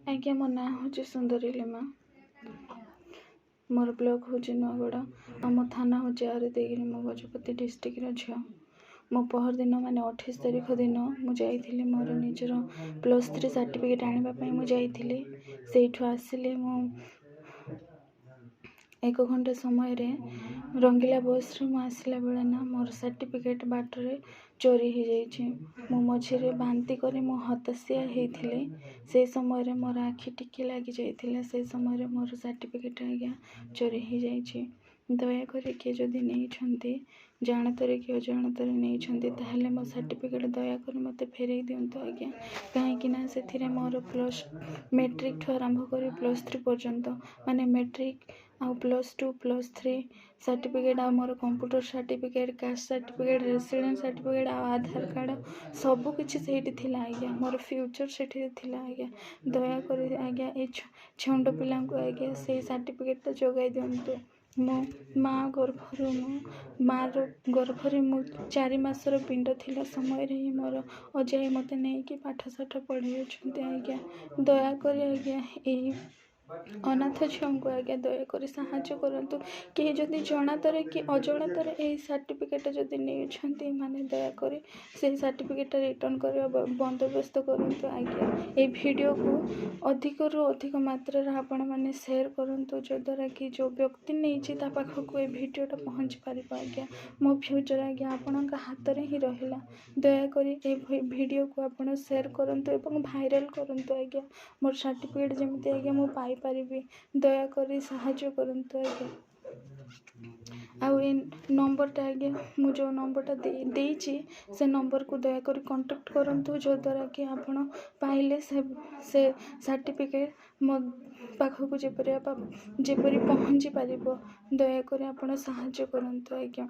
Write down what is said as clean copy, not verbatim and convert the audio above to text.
आज्ञा मो ना हूँ सुंदरी लिमा। मोर ब्लॉक हूँ नुआगड़ा। आम थाना हूँ आरदेगिरी। मो गजपति डिस्ट्रिक्ट झील। मो पहर दिन माने 28 तारीख दिन मुझे मोर निजर +3 सर्टिफिकेट आने मुझे से आसिले मो 1 घंटा समय रंगीला बस रे आसला बेले ना मोर सर्टिफिकेट बाटरे चोरी हो जाइए। मो मझे बांती करी मो हताशिया होती से समय मोर आखि टिके लगी जाइए। से समय मोर सर्टिफिकेट आज्ञा चोरी हो जाइए। दयाकोरी किए जदि नहीं जानतर कि अजाणतर नहीं मो सर्टिफिकेट दयाकोरी मत फेरई दिंतु आज्ञा। कहीं से मोर मैट्रिक ठू आरंभ कर +3 पर्यंत माने मैट्रिक आ +2 +3 सर्टिफिकेट आ मोर computer certificate caste certificate residence certificate आ आधार कार्ड सबू किछि सेठी थिला आज्ञा। मोर फ्यूचर सेठी थिला आज्ञा। दयाकोरी आज्ञा ए छंड पिला आज्ञा से सर्टिफिकेट जोगाई दिंतु। मो माँ गर्भर मार गर्भर मु 4 मासर पिंड थिला समय रे मोर अजाई मते नहीं कि पाठ साठ पढ़े आज्ञा। दयाकोरी आज्ञा ए अनाथ झील को आज्ञा दयाकोरी साहाय्य करंतु। कि जदि जनातर कि अजाणतर ए सर्टिफिकेट जदि नहीं माने दयाकोरी से सर्टिफिकेट रिटर्न करने बंदोबस्त करंतु आज्ञा। ए वीडियो को अधिक रु अधिक मात्रा आपण माने शेयर करंतु जो द्वारा कि जो व्यक्ति नहीं ता पाखक ए वीडियोटा पहुँच पार आज्ञा। मो फ्यूचर आज्ञा आपण हाथ में ही रहिला। दयाकोरी ए वीडियो को आपण शेयर करंतु एवं भाइराल करंतु आज्ञा। मोर सर्टिफिकेट जमती आज्ञा मु पाई परिबी। दयाकोरी साहाय्य करंतु आज्ञा। आउ ए नंबरटा आज्ञा मु जो नंबरटा देइछि से नंबर को दयाकोरी कांटेक्ट करंतु जो द्वारा कि आपण पाइले से सर्टिफिकेट मो पाखक जेपरी पहुँची पारिबो। दयाकोरी आपण साहाय्य करंतु आज्ञा।